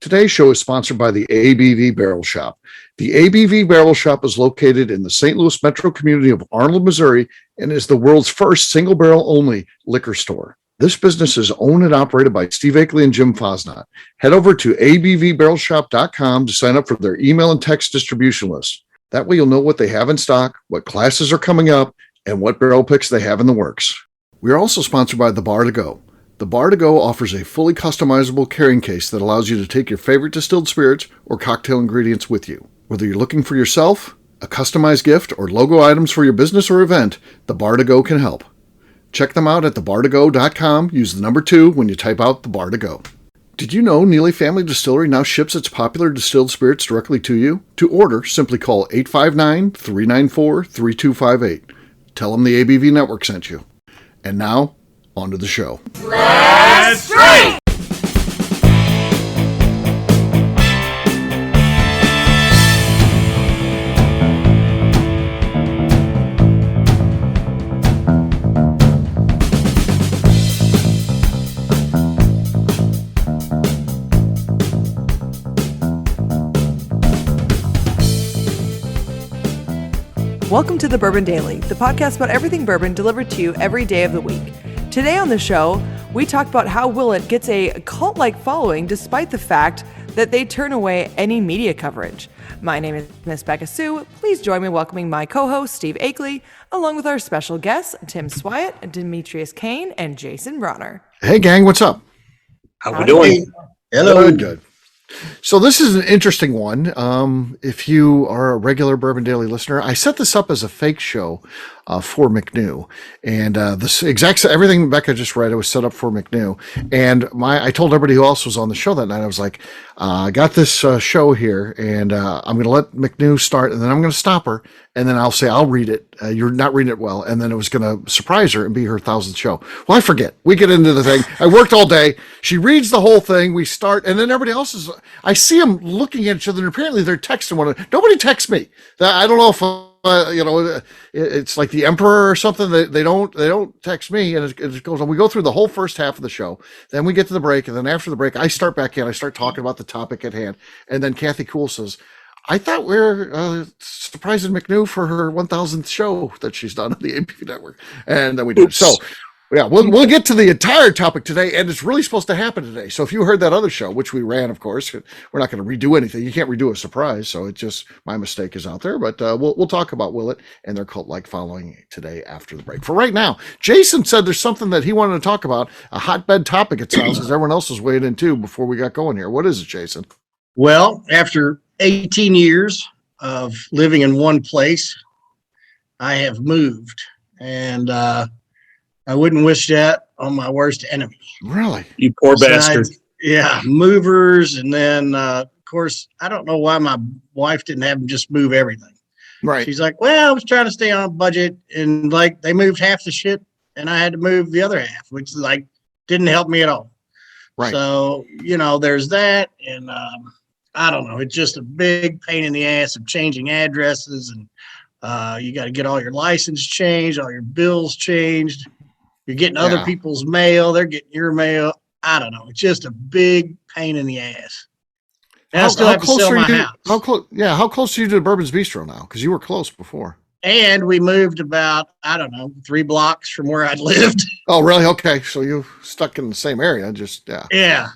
Today's show is sponsored by the ABV Barrel Shop. The ABV Barrel Shop is located in the St. Louis metro community of Arnold, Missouri, and is the world's first single barrel only liquor store. This business is owned and operated by Steve Akeley and Jim Fosnot. Head over to abvbarrelshop.com to sign up for their email and text distribution list. That way you'll know what they have in stock, what classes are coming up, and what barrel picks they have in the works. We are also sponsored by The Bar to Go. The Bar to Go offers a fully customizable carrying case that allows you to take your favorite distilled spirits or cocktail ingredients with you. Whether you're looking for yourself, a customized gift, or logo items for your business or event, The Bar to Go can help. Check them out at thebar2go.com. Use the number 2 when you type out The Bar to Go. Did you know Neely Family Distillery now ships its popular distilled spirits directly to you? To order, simply call 859-394-3258. Tell them the ABV Network sent you. And now, on to the show. Let's drink! Welcome to the Bourbon Daily, the podcast about everything bourbon delivered to you every day of the week. Today on the show, we talk about how Willett gets a cult-like following despite the fact that they turn away any media coverage. My name is Miss Beka Sue. Please join me in welcoming my co-host, Steve Akeley, along with our special guests, Tim Swyatt, Demetrius Kane, and Jason Bronner. Hey, gang, what's up? How we doing? Hello. Good. So this is an interesting one. If you are a regular Bourbon Daily listener, I set this up as a fake show for McNew, and this exact everything Beka just read, it was set up for McNew. And I told everybody who else was on the show that night, I was like, I got this show here, and I'm going to let McNew start, and then I'm going to stop her, and then I'll say I'll read it. You're not reading it well, and then it was going to surprise her and be her 1,000th show. Well, I forget. We get into the thing. I worked all day. She reads the whole thing. We start, and then everybody else is. I see them looking at each other, and apparently they're texting one another. Nobody texts me. I don't know if. It's like the emperor or something. They don't text me, and it goes on. We go through the whole first half of the show, then we get to the break, and then after the break, I start back in. I start talking about the topic at hand, and then Kathy Cool says, "I thought we were surprising McNew for her 1,000th show that she's done on the ABV Network," and then we do. So. Yeah, we'll get to the entire topic today, and it's really supposed to happen today. So if you heard that other show, which we ran, of course, we're not going to redo anything. You can't redo a surprise, so it's just my mistake is out there. But we'll talk about Willett and their cult-like following today after the break. For right now, Jason said there's something that he wanted to talk about, a hotbed topic, it sounds, because everyone else was weighed in too before we got going here. What is it, Jason? Well, after 18 years of living in one place, I have moved, and I wouldn't wish that on my worst enemy. Really? You poor bastard. Yeah, movers. And then, of course, I don't know why my wife didn't have them just move everything. Right. She's like, well, I was trying to stay on a budget. And like they moved half the shit and I had to move the other half, which like didn't help me at all. Right. So, there's that. And I don't know. It's just a big pain in the ass of changing addresses. And you got to get all your license changed, all your bills changed. You're getting other people's mail. They're getting your mail. I don't know. It's just a big pain in the ass. And I still have to sell my house. How close are you to Bourbon's Bistro now? Because you were close before. And we moved about, 3 blocks from where I'd lived. Oh, really? Okay. So you stuck in the same area. Yeah.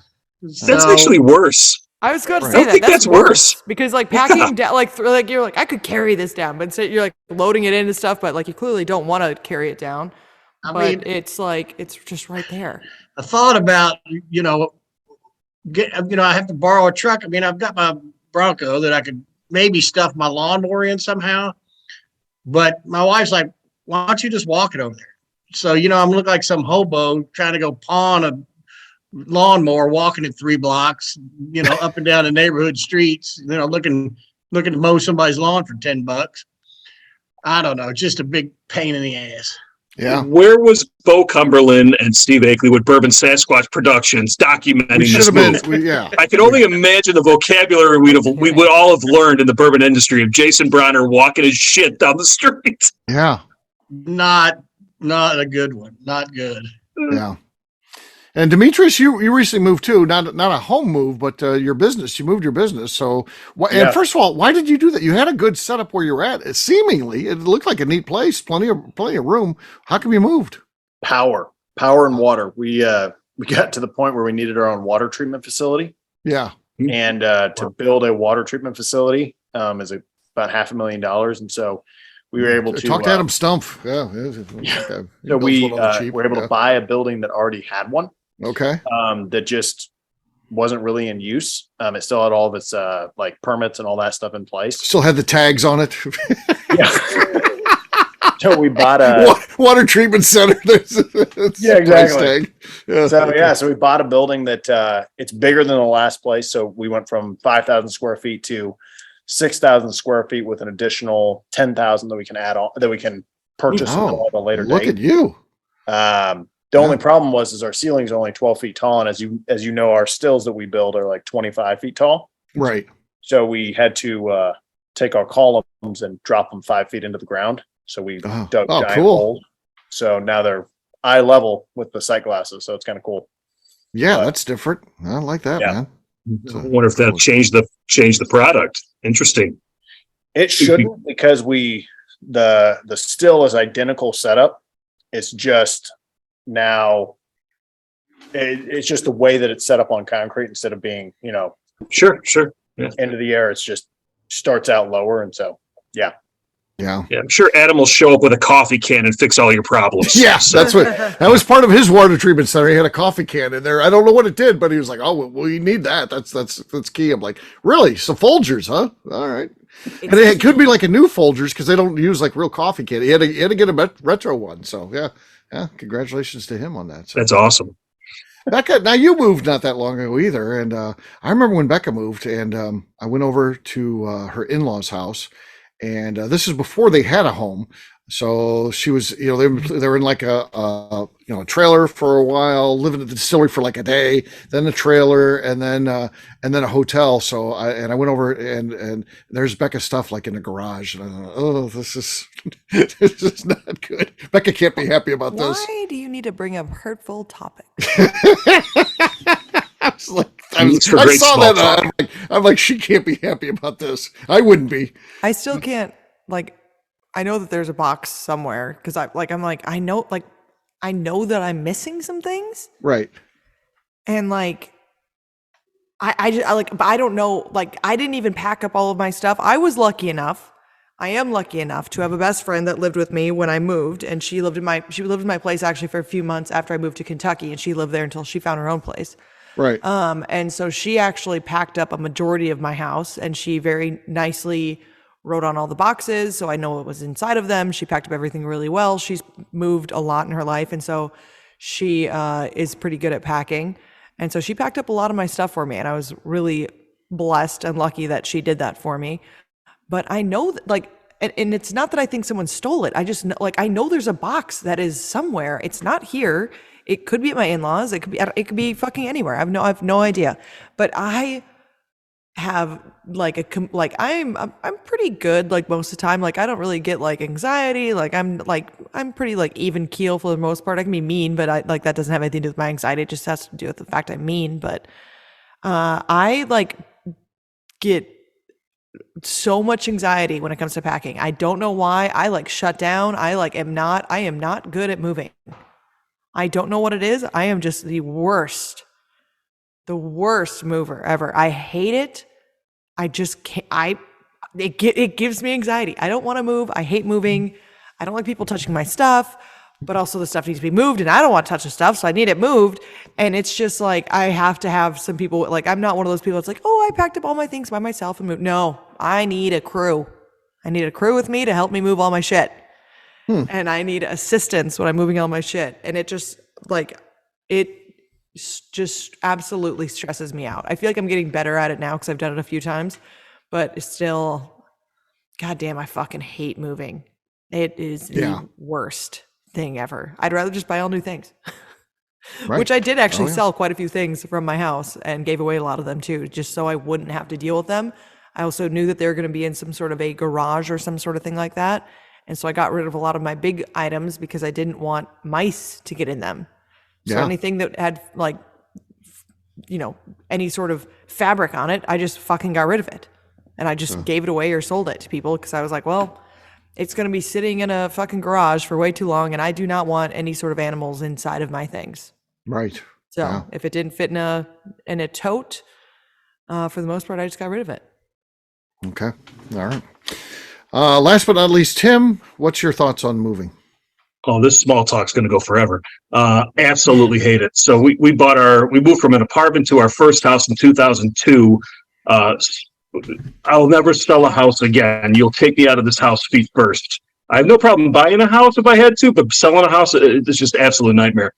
That's actually worse. I was going to I say don't think that's worse. because like packing down, like you're like I could carry this down, but instead you're like loading it into stuff, but like you clearly don't want to carry it down. I mean, it's like it's just right there. I thought about I have to borrow a truck. I mean, I've got my Bronco that I could maybe stuff my lawnmower in somehow, but my wife's like, "Why don't you just walk it over there?" So I'm looking like some hobo trying to go pawn a lawnmower, walking it 3 blocks, up and down the neighborhood streets, looking to mow somebody's lawn for $10. I don't know, just a big pain in the ass. Yeah. Where was Bo Cumberland and Steve Akeley with Bourbon Sasquatch Productions documenting this move? I can only imagine the vocabulary we would all have learned in the bourbon industry of Jason Bronner walking his shit down the street. Yeah. Not a good one. Not good. Yeah. And Demetrius, you recently moved too, not a home move, but your business. You moved your business. So, and first of all, why did you do that? You had a good setup where you're at. Seemingly, it looked like a neat place, plenty of room. How come you moved? Power and water. We got to the point where we needed our own water treatment facility. Yeah, and to build a water treatment facility is about $500,000, and so we were able to talk to Adam Stumpf. So we were able to buy a building that already had one. Okay. That just wasn't really in use. It still had all of its like permits and all that stuff in place. Still had the tags on it. Yeah. So we bought a water treatment center. Yeah, exactly. So we bought a building that it's bigger than the last place. So we went from 5,000 square feet to 6,000 square feet with an additional 10,000 that we can add on, that we can purchase at a later date. Look at you. The only problem is our ceilings are only 12 feet tall. And as you know, our stills that we build are like 25 feet tall. Right. So we had to take our columns and drop them 5 feet into the ground. So we dug giant holes. So now they're eye level with the sight glasses. So it's kind of cool. Yeah, that's different. I like that, man. So, I wonder if that'll change the product. Interesting. It shouldn't, because the still is identical setup. It's just now it's just the way that it's set up on concrete instead of being, Sure. Yeah. Into the air. It's just starts out lower. And so, yeah. Yeah, I'm sure Adam will show up with a coffee can and fix all your problems. Yeah, that's that was part of his water treatment center. He had a coffee can in there. I don't know what it did, but he was like, "Oh, well, you need that. That's key." I'm like, "Really? So Folgers, huh? All right." And it could be like a new Folgers because they don't use like real coffee can. He had to get a retro one. So yeah. Congratulations to him on that. So. That's awesome. Beka, now you moved not that long ago either, and I remember when Beka moved, and I went over to her in-laws' house. And this is before they had a home. So she was, they were in like a trailer for a while, living at the distillery for like a day, then a trailer, and then a hotel. So I went over and there's Beka's stuff like in the garage, and I thought, oh, this is not good. Beka can't be happy about this. Why do you need to bring up hurtful topics? I saw that. I'm like, she can't be happy about this. I wouldn't be. I still can't. I know that there's a box somewhere because I know that I'm missing some things. Right. And but I don't know. I didn't even pack up all of my stuff. I was lucky enough. I am lucky enough to have a best friend that lived with me when I moved, and she lived in my place actually for a few months after I moved to Kentucky, and she lived there until she found her own place. Right. And so she actually packed up a majority of my house, and she very nicely wrote on all the boxes, so I know what was inside of them. She packed up everything really well. She's moved a lot in her life, and so she is pretty good at packing. And so she packed up a lot of my stuff for me, and I was really blessed and lucky that she did that for me. But I know that, and it's not that I think someone stole it. I just know, I know there's a box that is somewhere. It's not here. It could be at my in-laws. It could be fucking anywhere. I've no idea. But I have I'm pretty good most of the time. I don't really get anxiety. I'm pretty even keel for the most part. I can be mean, but that doesn't have anything to do with my anxiety. It just has to do with the fact I'm mean. But I get so much anxiety when it comes to packing. I don't know why. I shut down. I am not good at moving. I don't know what it is. I am just the worst mover ever. I hate it. I just can't. It gives me anxiety. I don't want to move. I hate moving. I don't like people touching my stuff, but also the stuff needs to be moved, and I don't want to touch the stuff, so I need it moved. And it's just I have to have some people. I'm not one of those people that's oh, I packed up all my things by myself and moved. No, I need a crew. I need a crew with me to help me move all my shit. And I need assistance when I'm moving all my shit. And it just it just absolutely stresses me out. I feel like I'm getting better at it now because I've done it a few times, but it's still, goddamn, I fucking hate moving. It is the worst thing ever. I'd rather just buy all new things, right. Which I did actually sell quite a few things from my house and gave away a lot of them too, just so I wouldn't have to deal with them. I also knew that they were going to be in some sort of a garage or some sort of thing like that. And so I got rid of a lot of my big items because I didn't want mice to get in them. So anything that had like, any sort of fabric on it, I just fucking got rid of it. And I just gave it away or sold it to people because I was like, well, it's going to be sitting in a fucking garage for way too long, and I do not want any sort of animals inside of my things. Right. So if it didn't fit in a tote, for the most part, I just got rid of it. Okay. All right. Last but not least, Tim, what's your thoughts on moving? Oh, this small talk's going to go forever. Absolutely hate it. So we moved from an apartment to our first house in 2002. I'll never sell a house again. You'll take me out of this house feet first. I have no problem buying a house if I had to, but selling a house, it's just absolute nightmare.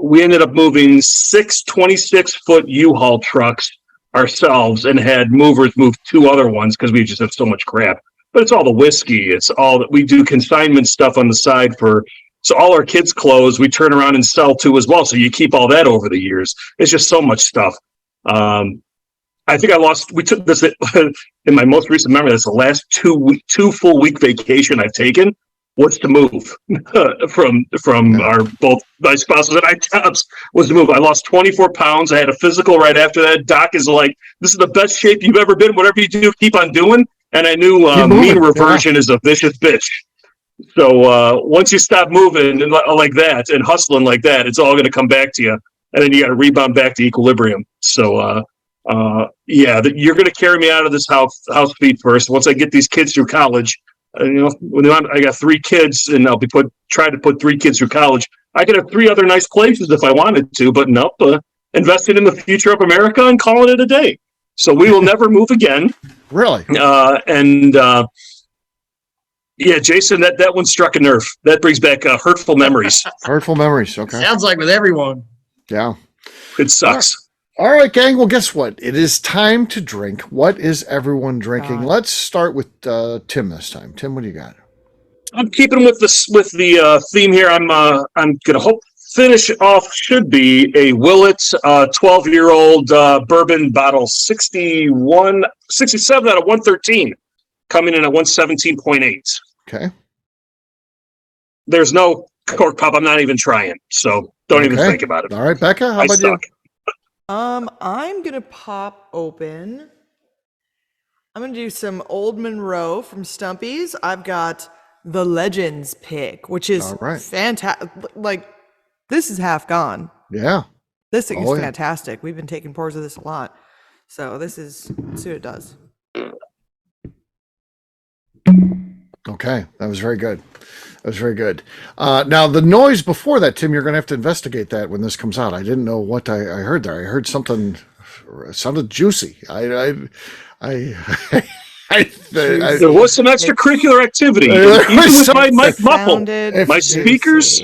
We ended up moving 6 26-foot U-Haul trucks ourselves and had movers move 2 other ones because we just have so much crap. But it's all the whiskey. It's all that we do consignment stuff on the side so all our kids' clothes we turn around and sell too as well. So you keep all that over the years. It's just so much stuff. I think we took this in my most recent memory. That's the last 2 full week vacation I've taken was to move from our both my spouses and I jobs was to move. I lost 24 pounds. I had a physical right after that. Doc is like, this is the best shape you've ever been. Whatever you do, keep on doing. And I knew mean reversion is a vicious bitch. So once you stop moving like that and hustling like that, it's all going to come back to you. And then you got to rebound back to equilibrium. So, you're going to carry me out of this house feet first. Once I get these kids through college, I got 3 kids and I'll be trying to put 3 kids through college. I could have 3 other nice places if I wanted to, but nope, invested in the future of America and calling it a day. So we will never move again. Really? Jason, that one struck a nerve. That brings back hurtful memories. Hurtful memories. Okay. Sounds like with everyone. Yeah. It sucks. All right, gang. Well, guess what? It is time to drink. What is everyone drinking? Let's start with Tim this time. Tim, what do you got? I'm keeping with the theme here. I'm gonna finish off should be a Willett 12-year-old bourbon bottle, 67 out of 113, coming in at 117.8. Okay. There's no Cork Pop. I'm not even trying, so don't even think about it. All right, Beka, how about you? I'm gonna pop open. I'm gonna do some Old Monroe from Stumpy's. I've got the Legends pick, which is fantastic. Like, this is half gone. Yeah. This thing is fantastic. We've been taking pours of this a lot. So let's see what it does. Okay. That was very good. Now, the noise before that, Tim, you're going to have to investigate that when this comes out. I didn't know what I heard there. I heard something. It sounded juicy. There was some extracurricular activity. Even with my mic muffled, my speakers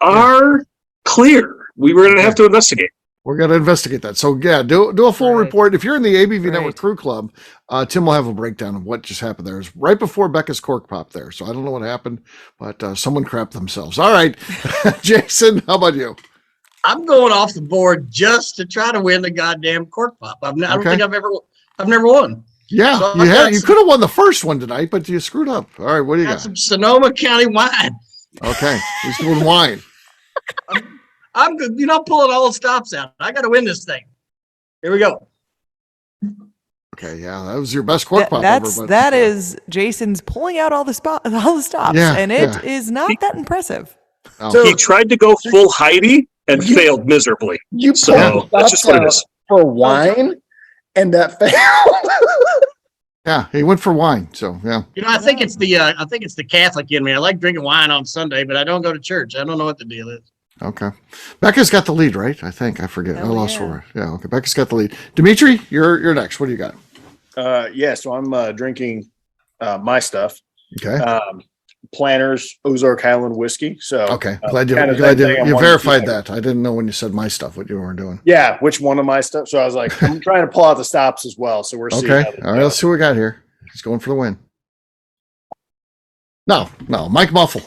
are clear. We were going to have to investigate. We're going to investigate that. So, yeah, do a full report. If you're in the ABV Network Crew Club, Tim will have a breakdown of what just happened there. It's right before Beka's Cork Pop there. So I don't know what happened, but someone crapped themselves. All right. Jason, how about you? I'm going off the board just to try to win the goddamn Cork Pop. I don't think I've never won. Yeah, so you could have won the first one tonight, but you screwed up. All right, what do you got? Some Sonoma County wine. Okay, he's doing wine. I'm good. You're not pulling all the stops out. I got to win this thing. Here we go. Okay, yeah, that was your best Cork Pop ever. That is Jason's pulling out all the stops, and it is not that impressive. Oh. So he tried to go full Heidi and failed miserably. That's just what it is. For wine, and that failed. Yeah, he went for wine. So yeah. I think it's the Catholic in me. I like drinking wine on Sunday, but I don't go to church. I don't know what the deal is. Okay. Beka's got the lead, right? I think. I forget. I lost her. Yeah, okay. Beka's got the lead. Demetri, you're next. What do you got? So I'm drinking my stuff. Okay. Planters Ozark Highland whiskey. So okay. Glad you verified that. I didn't know when you said my stuff what you were doing. Yeah, which one of my stuff. So I was like, I'm trying to pull out the stops as well. So we're seeing. Okay. All right, let's see what we got here. He's going for the win. No, Mike Muffle.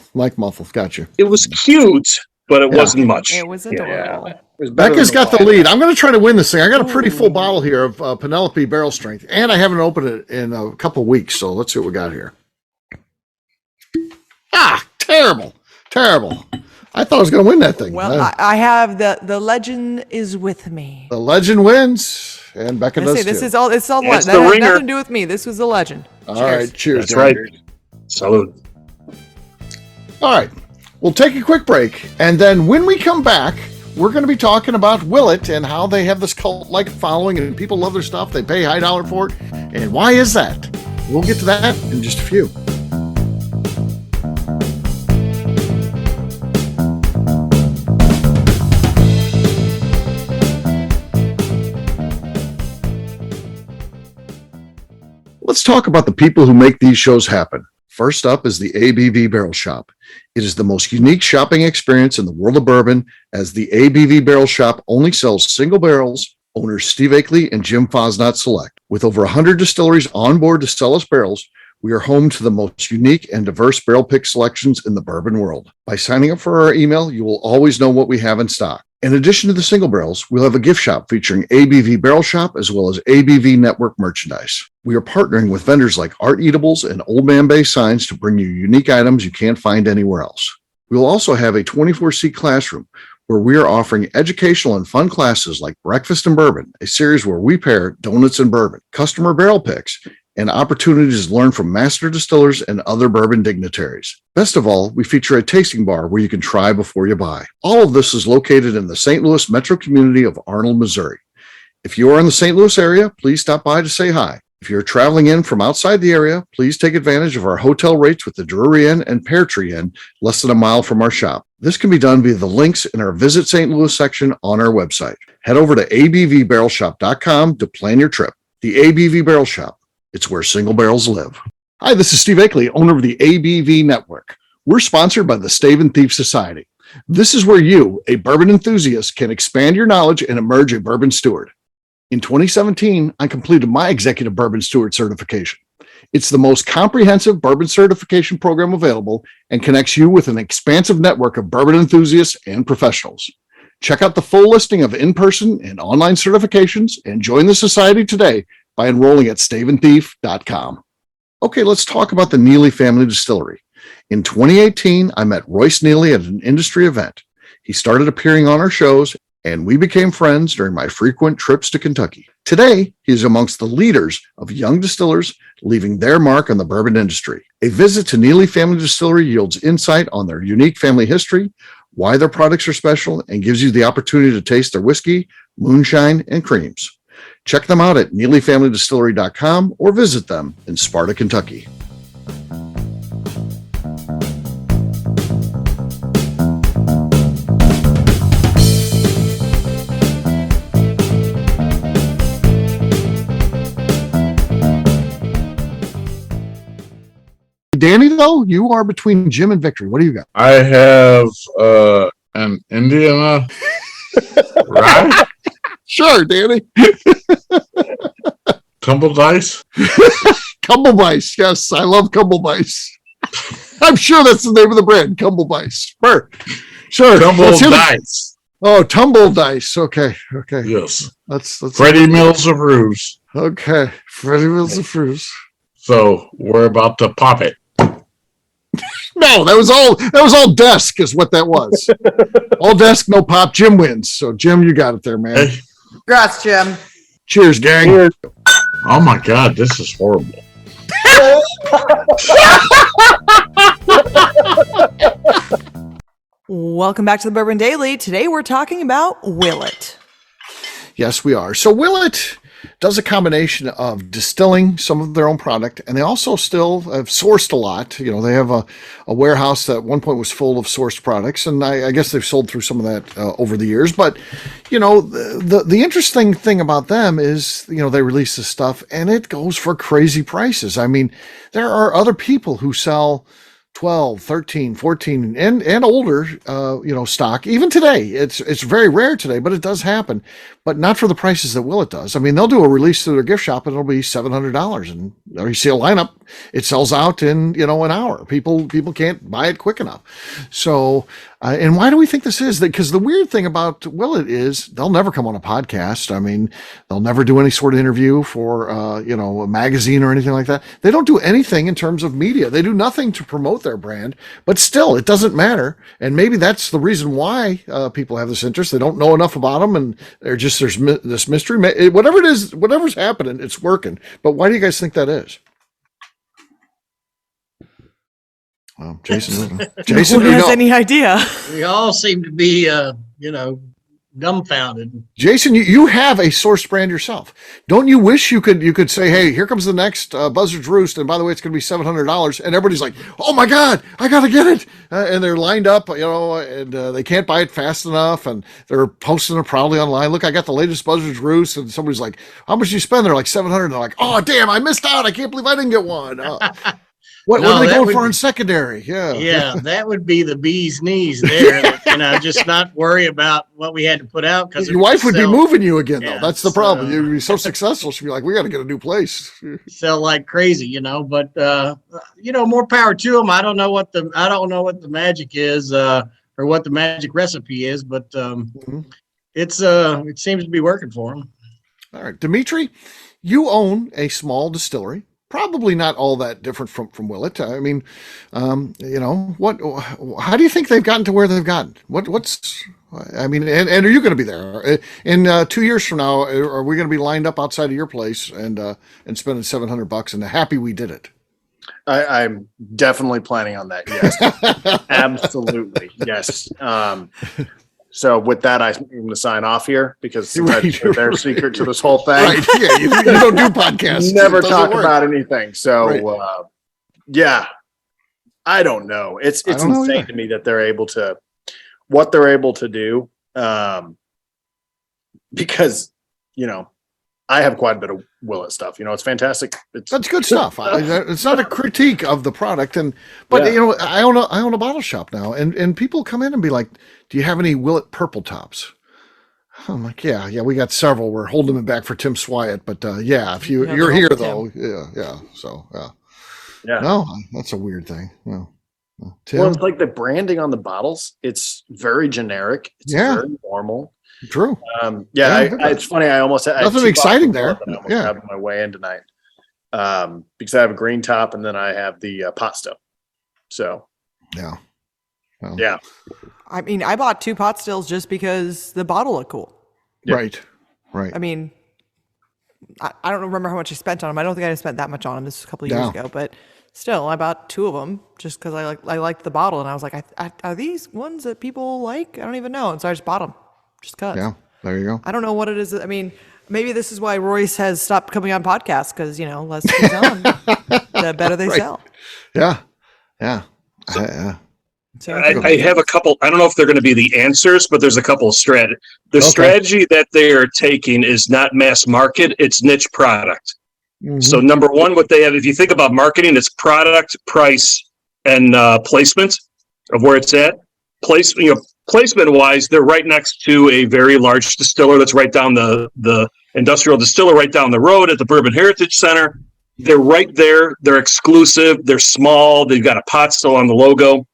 Got you. It was cute, but it wasn't much. It was adorable. Yeah. Beka's got the lead. I'm going to try to win this thing. I got a pretty full bottle here of Penelope Barrel Strength, and I haven't opened it in a couple weeks. So let's see what we got here. Terrible. I thought I was going to win that thing. Well, I have the legend is with me. The legend wins, and Beka does too. This is all. It's all. It's That the has ringer. nothing to do with me. This was the legend. All right, cheers. That's right. Salute. All right, we'll take a quick break, and then when we come back, we're going to be talking about Willett and how they have this cult-like following, and people love their stuff. They pay high dollar for it, and why is that? We'll get to that in just a few. Let's talk about the people who make these shows happen. First up is the ABV Barrel Shop. It is the most unique shopping experience in the world of bourbon, as the ABV Barrel Shop only sells single barrels. Owners Steve Akeley and Jim Fosnot select. With over 100 distilleries on board to sell us barrels, we are home to the most unique and diverse barrel pick selections in the bourbon world. By signing up for our email, you will always know what we have in stock. In addition to the single barrels, we'll have a gift shop featuring ABV Barrel Shop as well as ABV Network merchandise. We are partnering with vendors like Art Eatables and Old Man Bay Signs to bring you unique items you can't find anywhere else. We will also have a 24-seat classroom where we are offering educational and fun classes like Breakfast and Bourbon, a series where we pair donuts and bourbon, customer barrel picks, and opportunities to learn from master distillers and other bourbon dignitaries. Best of all, we feature a tasting bar where you can try before you buy. All of this is located in the St. Louis metro community of Arnold, Missouri. If you are in the St. Louis area, please stop by to say hi. If you're traveling in from outside the area, please take advantage of our hotel rates with the Drury Inn and Pear Tree Inn, less than a mile from our shop. This can be done via the links in our Visit St. Louis section on our website. Head over to abvbarrelshop.com to plan your trip. The ABV Barrel Shop. It's where single barrels live. Hi, this is Steve Akeley, owner of the ABV Network. We're sponsored by the Stave and Thief Society. This is where you, a bourbon enthusiast, can expand your knowledge and emerge a bourbon steward. In 2017, I completed my Executive Bourbon Steward certification. It's the most comprehensive bourbon certification program available and connects you with an expansive network of bourbon enthusiasts and professionals. Check out the full listing of in-person and online certifications and join the society today by enrolling at staveandthief.com. Okay, let's talk about the Neely Family Distillery. In 2018, I met Royce Neely at an industry event. He started appearing on our shows, and we became friends during my frequent trips to Kentucky. Today, he is amongst the leaders of young distillers leaving their mark on the bourbon industry. A visit to Neely Family Distillery yields insight on their unique family history, why their products are special, and gives you the opportunity to taste their whiskey, moonshine, and creams. Check them out at NeelyFamilyDistillery.com or visit them in Sparta, Kentucky. Danny, though, you are between Jim and Victory. What do you got? I have an Indiana rye. Sure, Danny. Tumble dice. Cumble Dice. Yes, I love Cumble Dice. I'm sure that's the name of the brand, Cumble Dice. Sure. Tumble dice. Oh, Tumble Dice. Okay. Yes. That's Freddie Mills of Ruse. Okay. Freddie Mills of Ruse. So we're about to pop it. No, that was all desk is what that was. All desk, no pop. Jim wins. So Jim, you got it there, man. Hey. Congrats, Jim. Cheers, gang. Cheers. Oh my God, this is horrible. Welcome back to the Bourbon Daily. Today we're talking about Willett. Yes, we are. So Willett does a combination of distilling some of their own product, and they also still have sourced a lot. You know, they have a warehouse that at one point was full of sourced products, and I guess they've sold through some of that over the years. But, you know, the interesting thing about them is, you know, they release this stuff, and it goes for crazy prices. I mean, there are other people who sell 12, 13, 14, and older, stock. Even today, it's very rare today, but it does happen. But not for the prices that Willett does. I mean, they'll do a release through their gift shop, and it'll be $700, and or you see a lineup, it sells out in an hour. People can't buy it quick enough. So And why do we think this is? Because the weird thing about Willett is they'll never come on a podcast. I mean, they'll never do any sort of interview for, a magazine or anything like that. They don't do anything in terms of media. They do nothing to promote their brand, but still, it doesn't matter. And maybe that's the reason why people have this interest. They don't know enough about them, and there's this mystery. Whatever it is, whatever's happening, it's working. But why do you guys think that is? Well, Jason, who has any idea? We all seem to be, dumbfounded. Jason, you have a source brand yourself. Don't you wish you could say, hey, here comes the next Buzzard's Roost, and by the way, it's going to be $700, and everybody's like, oh my God, I got to get it, and they're lined up, and they can't buy it fast enough, and they're posting it proudly online. Look, I got the latest Buzzard's Roost, and somebody's like, how much did you spend? They're like $700. And they're like, oh damn, I missed out. I can't believe I didn't get one. What are they going for in secondary? Yeah, that would be the bee's knees there. Just not worry about what we had to put out, because your wife would be moving you again, though. That's the problem. You'd be so successful. She'd be like, we got to get a new place. Sell like crazy, but more power to them. I don't know what the magic is, or what the magic recipe is, but it seems to be working for them. All right, Demetri, you own a small distillery. Probably not all that different from Willett. I mean, how do you think they've gotten to where they've gotten? And are you going to be there in 2 years from now? Are we going to be lined up outside of your place and spending $700 and happy we did it? I'm definitely planning on that. Yes, absolutely. Yes. So with that, I'm going to sign off here, because that's their secret to this whole thing. Right. Yeah, you don't do podcasts. Never talk about anything. So, I don't know. It's insane to me that they're able to, what they're able to do. Because, I have quite a bit of Willett stuff. It's fantastic. That's good stuff. It's not a critique of the product, but I own a bottle shop now, and people come in and be like, "Do you have any Willett purple tops?" I'm like, "Yeah, we got several. We're holding them back for Tim Swyatt, but if you're here though, yeah." So no, that's a weird thing. No. Tim? Well, it's like the branding on the bottles. It's very generic. It's very normal. True. It's funny. I almost had nothing exciting there. I almost have my way in tonight, because I have a green top and then I have the pot still. So yeah. Well, yeah. I mean, I bought 2 pot stills just because the bottle looked cool. Yep. Right. I mean, I don't remember how much I spent on them. I don't think I spent that much on them. This was a couple of years ago, but still, I bought 2 of them just because I liked the bottle, and I was like, are these ones that people like? I don't even know, and so I just bought them. Just cut. Yeah, there you go. I don't know what it is. I mean, maybe this is why Royce has stopped coming on podcasts, because less goes on, the better they sell. Yeah. So I have a couple. I don't know if they're going to be the answers, but there's a couple of strategy. The strategy that they are taking is not mass market; it's niche product. Mm-hmm. So number one, what they have, if you think about marketing, it's product, price, and placement of where it's at. Placement wise, they're right next to a very large distiller that's right down the industrial distiller right down the road at the Bourbon Heritage Center. They're right there. They're exclusive. They're small. They've got a pot still on the logo.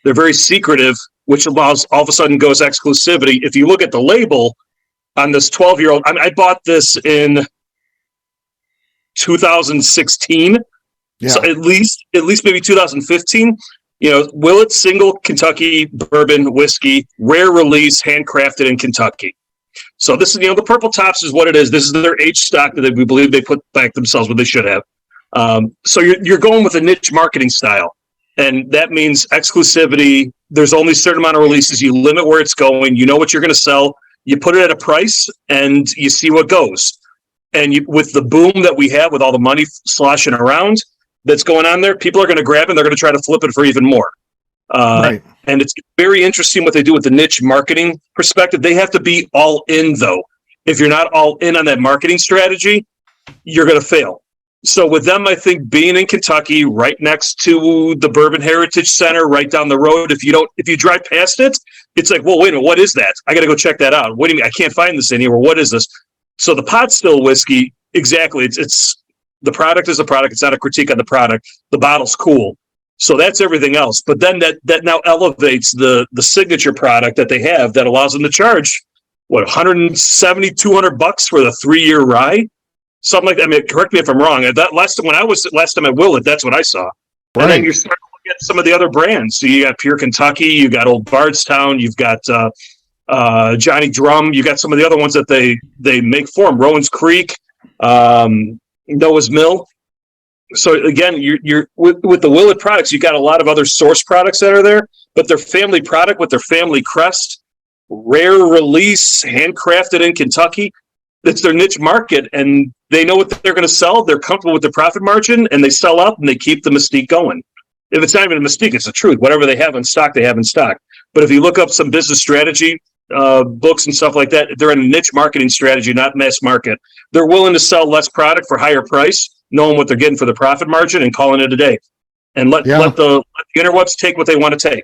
They're very secretive, which allows all of a sudden goes exclusivity. If you look at the label on this 12-year-old, I bought this in 2016. Yeah. So at least maybe 2015. Willett single Kentucky bourbon whiskey, rare release, handcrafted in Kentucky. So this is, the Purple Tops is what it is. This is their age stock that we believe they put back themselves what they should have. So you're going with a niche marketing style, and that means exclusivity. There's only a certain amount of releases. You limit where it's going. You know what you're going to sell. You put it at a price, and you see what goes. And with the boom that we have, with all the money sloshing around that's going on there, people are going to grab it and they're going to try to flip it for even more. Right. And it's very interesting what they do with the niche marketing perspective. They have to be all in, though. If you're not all in on that marketing strategy, you're going to fail. So with them, I think being in Kentucky, right next to the Bourbon Heritage Center, right down the road, if you drive past it, it's like, well, wait a minute, what is that? I got to go check that out. What do you mean? I can't find this anywhere. What is this? So the pot still whiskey, exactly. It's the product is the product. It's not a critique on the product. The bottle's cool. So that's everything else. But then that now elevates the signature product that they have that allows them to charge, what, $170, $200 for the 3-year rye? Something like that. I mean, correct me if I'm wrong. Last time at Willett, that's what I saw. Right. And then you're starting to look at some of the other brands. So you got Pure Kentucky, you got Old Bardstown, you've got Johnny Drum, you got some of the other ones that they make for them. Rowan's Creek, Noah's Mill. So again, you're with the Willett products, you got a lot of other source products that are there, but their family product with their family crest, rare release, handcrafted in Kentucky. It's their niche market, and they know what they're going to sell. They're comfortable with their profit margin, and they sell out, and they keep the mystique going. If it's not even a mystique, it's the truth. Whatever they have in stock, they have in stock. But if you look up some business strategy books and stuff like that, they're in a niche marketing strategy, not mass market. They're willing to sell less product for higher price, knowing what they're getting for the profit margin, and calling it a day. And let the interwebs take what they want to take.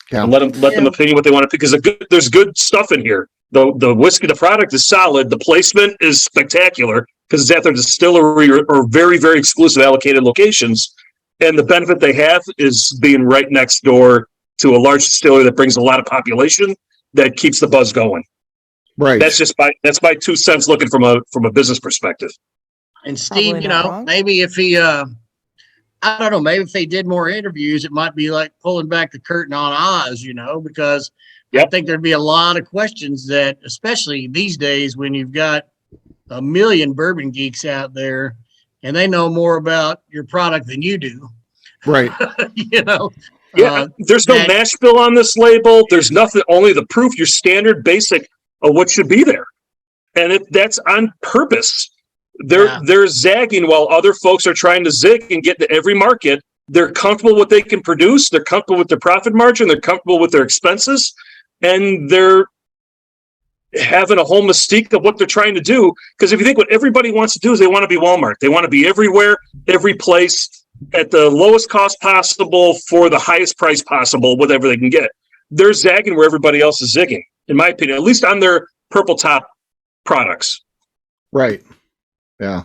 Yeah. And let them opinion what they want to, because there's good stuff in here. The whiskey, the product is solid. The placement is spectacular because it's at their distillery or very, very exclusive allocated locations. And the benefit they have is being right next door to a large distillery that brings a lot of population that keeps the buzz going. Right. That's my 2 cents looking from a business perspective. And Steve, maybe if he, I don't know, maybe if they did more interviews, it might be like pulling back the curtain on Oz, because I think there'd be a lot of questions that, especially these days when you've got a million bourbon geeks out there and they know more about your product than you do. Right. There's no mash bill on this label. There's nothing, only the proof, your standard basic of what should be there. And that's on purpose. They're zagging while other folks are trying to zig and get to every market. They're comfortable with what they can produce. They're comfortable with their profit margin. They're comfortable with their expenses. And they're having a whole mystique of what they're trying to do. Because if you think what everybody wants to do is they want to be Walmart. They want to be everywhere, every place, at the lowest cost possible for the highest price possible, whatever they can get. They're zagging where everybody else is zigging, in my opinion, at least on their purple top products. Right. Yeah.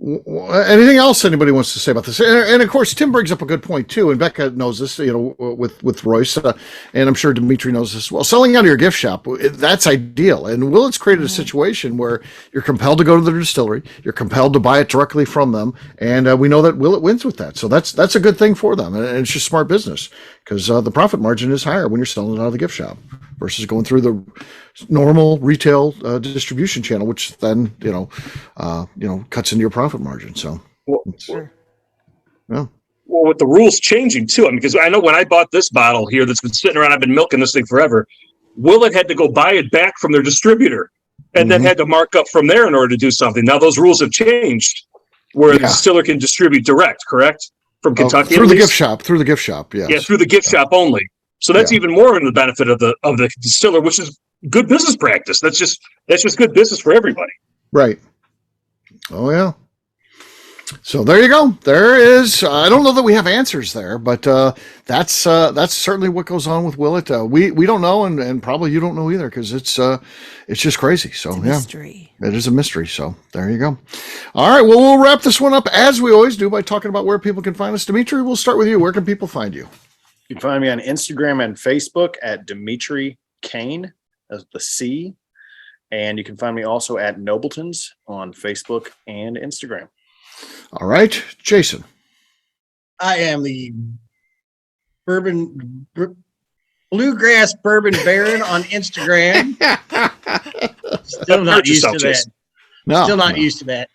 Anything else anybody wants to say about this? And of course, Tim brings up a good point too, and Beka knows this, with Royce, and I'm sure Demetri knows this as well. Selling out of your gift shop, that's ideal. And Willett's created a situation where you're compelled to go to the distillery, you're compelled to buy it directly from them, and we know that Willett wins with that. So that's a good thing for them, and it's just smart business because the profit margin is higher when you're selling it out of the gift shop versus going through the normal retail distribution channel, which then cuts into your profit margin. So, Well, with the rules changing too, because I know when I bought this bottle here that's been sitting around, I've been milking this thing forever. Willett had to go buy it back from their distributor, and then had to mark up from there in order to do something. Now those rules have changed, where the distiller can distribute direct, correct, from Kentucky through the gift shop. Through the gift shop, yes. Yeah, through the gift shop only. So that's even more in the benefit of the distiller, which is good business practice. That's just good business for everybody. Right. Oh yeah. So there you go. There is. I don't know that we have answers there, but that's certainly what goes on with Willett. We don't know, and probably you don't know either, because it's just crazy. So it's a mystery. It is a mystery. So there you go. All right. Well, we'll wrap this one up as we always do by talking about where people can find us. Demetri, we'll start with you. Where can people find you? You can find me on Instagram and Facebook at Demetri Kane, as the C. And you can find me also at Nobleton's on Facebook and Instagram. All right, Jason. I am the Bluegrass Bourbon Baron on Instagram. Still not used to that. No, Still not used to that.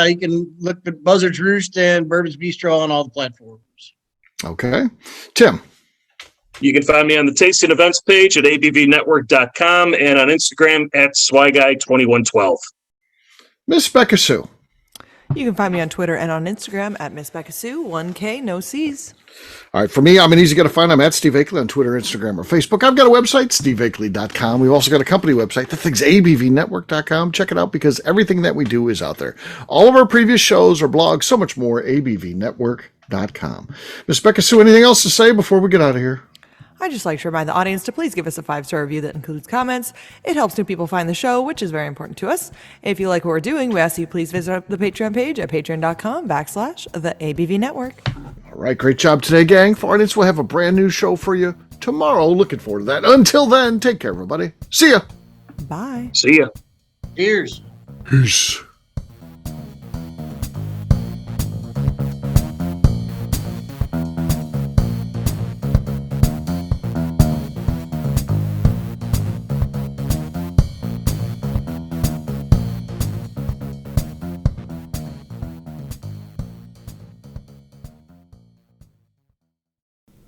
You can look at Buzzard's Roost and Bourbon's Bistro on all the platforms. Okay. Tim. You can find me on the tasting events page at abvnetwork.com and on Instagram at swyguy2112. Miss Beka Sue. You can find me on Twitter and on Instagram at Miss Beka Sue, 1K, no C's. All right, for me, I'm an easy guy to find. I'm at Steve Akeley on Twitter, Instagram, or Facebook. I've got a website, steveakeley.com. We've also got a company website. That thing's abvnetwork.com. Check it out because everything that we do is out there. All of our previous shows, our blogs, so much more, abvnetwork.com. Miss Beka Sue, anything else to say before we get out of here? I'd just like to remind the audience to please give us a 5-star review that includes comments. It helps new people find the show, which is very important to us. If you like what we're doing, we ask you please visit the Patreon page at patreon.com/the ABV Network. All right, great job today, gang. Farnance will have a brand new show for you tomorrow. Looking forward to that. Until then, take care, everybody. See ya. Bye. See ya. Cheers. Peace.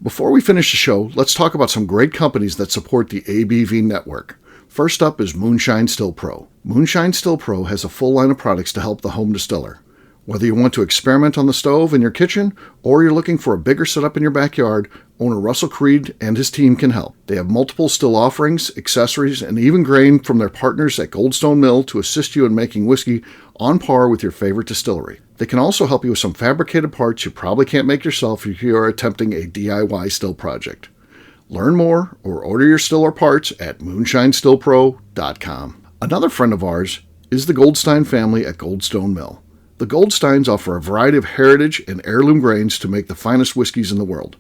Before we finish the show, let's talk about some great companies that support the ABV network. First up is Moonshine Still Pro. Moonshine Still Pro has a full line of products to help the home distiller. Whether you want to experiment on the stove in your kitchen or you're looking for a bigger setup in your backyard, owner Russell Creed and his team can help. They have multiple still offerings, accessories, and even grain from their partners at Goldstone Mill to assist you in making whiskey on par with your favorite distillery. They can also help you with some fabricated parts you probably can't make yourself if you are attempting a DIY still project. Learn more or order your still or parts at moonshinestillpro.com. Another friend of ours is the Goldstein family at Goldstone Mill. The Goldsteins offer a variety of heritage and heirloom grains to make the finest whiskeys in the world.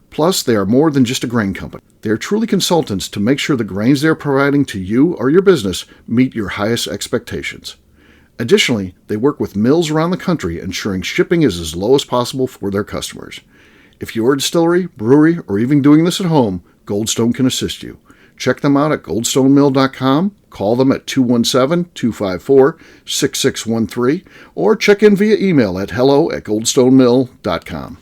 Plus, they are more than just a grain company. They are truly consultants to make sure the grains they are providing to you or your business meet your highest expectations. Additionally, they work with mills around the country, ensuring shipping is as low as possible for their customers. If you're a distillery, brewery, or even doing this at home, Goldstone can assist you. Check them out at goldstonemill.com, call them at 217-254-6613, or check in via email at hello@goldstonemill.com.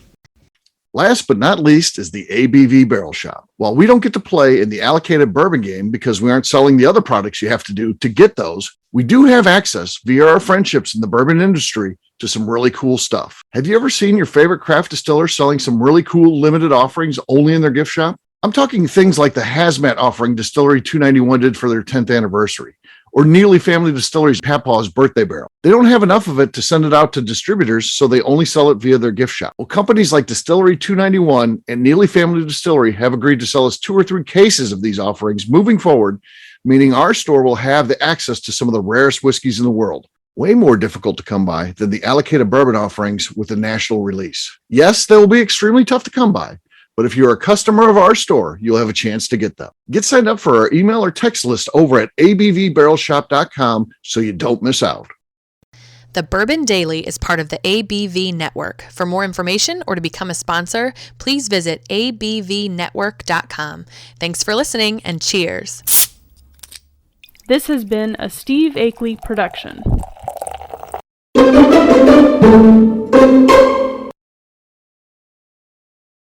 Last but not least is the ABV Barrel Shop. While we don't get to play in the allocated bourbon game because we aren't selling the other products you have to do to get those, we do have access via our friendships in the bourbon industry to some really cool stuff. Have you ever seen your favorite craft distiller selling some really cool limited offerings only in their gift shop? I'm talking things like the Hazmat offering Distillery 291 did for their 10th anniversary, or Neely Family Distillery's Papaw's birthday barrel. They don't have enough of it to send it out to distributors, so they only sell it via their gift shop. Well, companies like Distillery 291 and Neely Family Distillery have agreed to sell us 2 or 3 cases of these offerings moving forward, meaning our store will have the access to some of the rarest whiskeys in the world. Way more difficult to come by than the allocated bourbon offerings with a national release. Yes, they will be extremely tough to come by, but if you're a customer of our store, you'll have a chance to get them. Get signed up for our email or text list over at abvbarrelshop.com so you don't miss out. The Bourbon Daily is part of the ABV Network. For more information or to become a sponsor, please visit abvnetwork.com. Thanks for listening and cheers. This has been a Steve Akeley production.